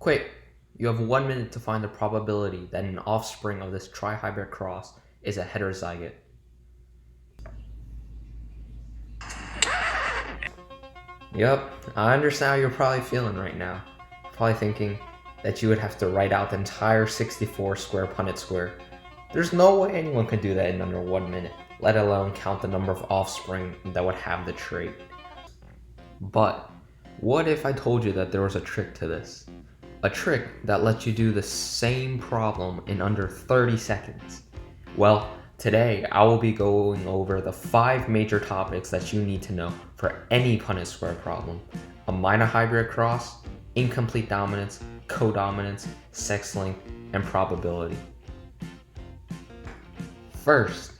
Quick, you have 1 minute to find the probability that an offspring of this trihybrid cross is a heterozygote. Yep, I understand how you're probably feeling right now. Probably thinking that you would have to write out the entire 64 square Punnett square. There's no way anyone could do that in under 1 minute, let alone count the number of offspring that would have the trait. But what if I told you that there was a trick to this? A trick that lets you do the same problem in under 30 seconds. Well, today I will be going over the 5 major topics that you need to know for any Punnett square problem: a monohybrid cross, incomplete dominance, codominance, sex length, and probability. First,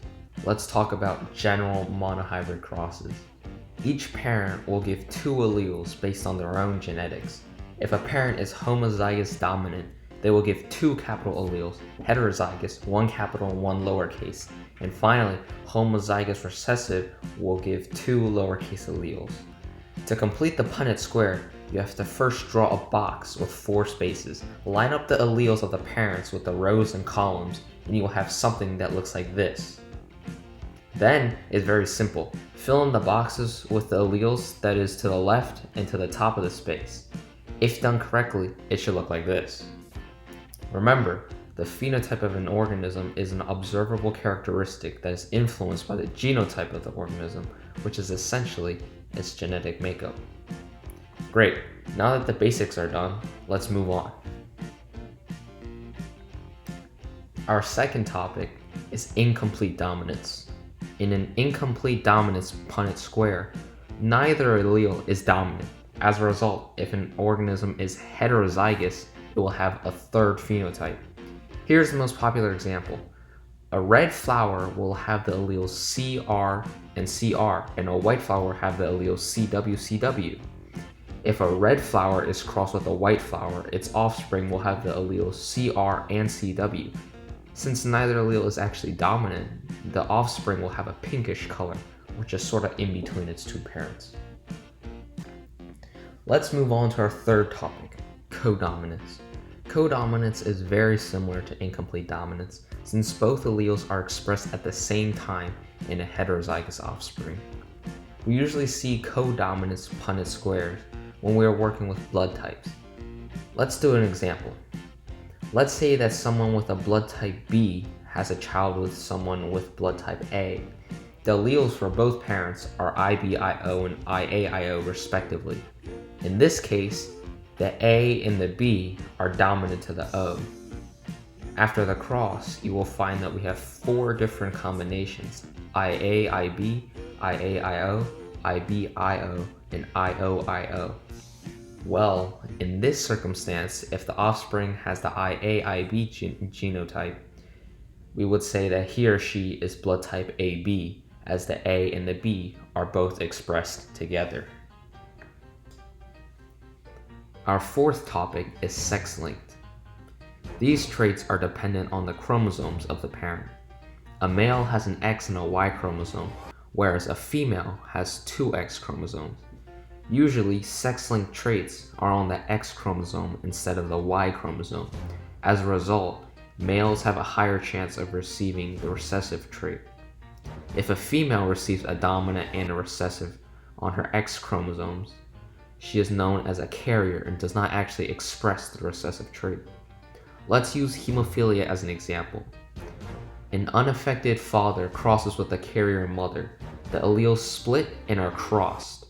let's talk about general monohybrid crosses. Each parent will give 2 alleles based on their own genetics. If a parent is homozygous dominant, they will give 2 capital alleles, heterozygous, 1 capital and 1 lowercase. And finally, homozygous recessive will give 2 lowercase alleles. To complete the Punnett square, you have to first draw a box with 4 spaces. Line up the alleles of the parents with the rows and columns, and you will have something that looks like this. Then it's very simple. Fill in the boxes with the alleles that is to the left and to the top of the space. If done correctly, it should look like this. Remember, the phenotype of an organism is an observable characteristic that is influenced by the genotype of the organism, which is essentially its genetic makeup. Great, now that the basics are done, let's move on. Our second topic is incomplete dominance. In an incomplete dominance Punnett square, neither allele is dominant. As a result, if an organism is heterozygous, it will have a 3rd phenotype. Here's the most popular example. A red flower will have the alleles CR and CR, and a white flower will have the alleles CW, CW. If a red flower is crossed with a white flower, its offspring will have the alleles CR and CW. Since neither allele is actually dominant, the offspring will have a pinkish color, which is sort of in between its 2 parents. Let's move on to our 3rd topic, codominance. Codominance is very similar to incomplete dominance, since both alleles are expressed at the same time in a heterozygous offspring. We usually see codominance Punnett squares when we are working with blood types. Let's do an example. Let's say that someone with a blood type B has a child with someone with blood type A. The alleles for both parents are IBIO and IAIO respectively. In this case, the A and the B are dominant to the O. After the cross, you will find that we have 4 different combinations: IA-IB, IAIO, IBIO, and IOIO. Well, in this circumstance, if the offspring has the IA-IB genotype, we would say that he or she is blood type AB, as the A and the B are both expressed together. Our 4th topic is sex length. These traits are dependent on the chromosomes of the parent. A male has an X and a Y chromosome, whereas a female has 2 X chromosomes. Usually, sex-linked traits are on the X chromosome instead of the Y chromosome. As a result, males have a higher chance of receiving the recessive trait. If a female receives a dominant and a recessive on her X chromosomes, she is known as a carrier and does not actually express the recessive trait. Let's use hemophilia as an example. An unaffected father crosses with a carrier mother. The alleles split and are crossed.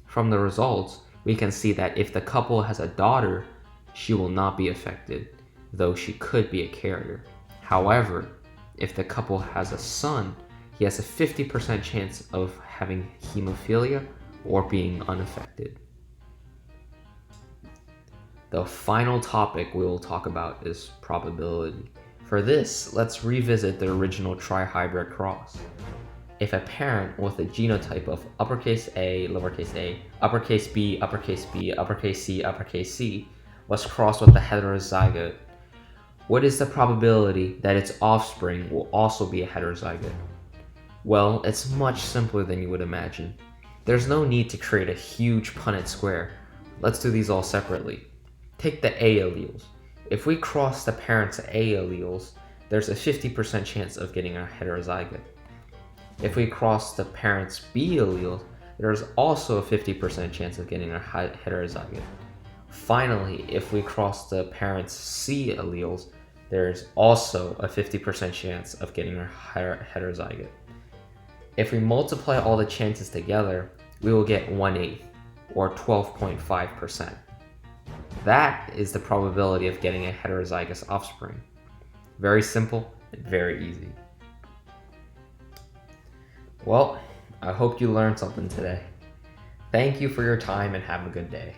From the results, we can see that if the couple has a daughter, she will not be affected, though she could be a carrier. However, if the couple has a son, he has a 50% chance of having hemophilia or being unaffected. The final topic we will talk about is probability. For this, let's revisit the original trihybrid cross. If a parent with a genotype of uppercase A, lowercase a, uppercase B, uppercase C was crossed with a heterozygote, what is the probability that its offspring will also be a heterozygote? Well, it's much simpler than you would imagine. There's no need to create a huge Punnett square. Let's do these all separately. Take the A alleles. If we cross the parents' A alleles, there's a 50% chance of getting a heterozygote. If we cross the parents' B alleles, there's also a 50% chance of getting a heterozygote. Finally, if we cross the parents' C alleles, there's also a 50% chance of getting a heterozygote. If we multiply all the chances together, we will get 1/8, or 12.5%. That is the probability of getting a heterozygous offspring. Very simple and very easy. Well, I hope you learned something today. Thank you for your time and have a good day.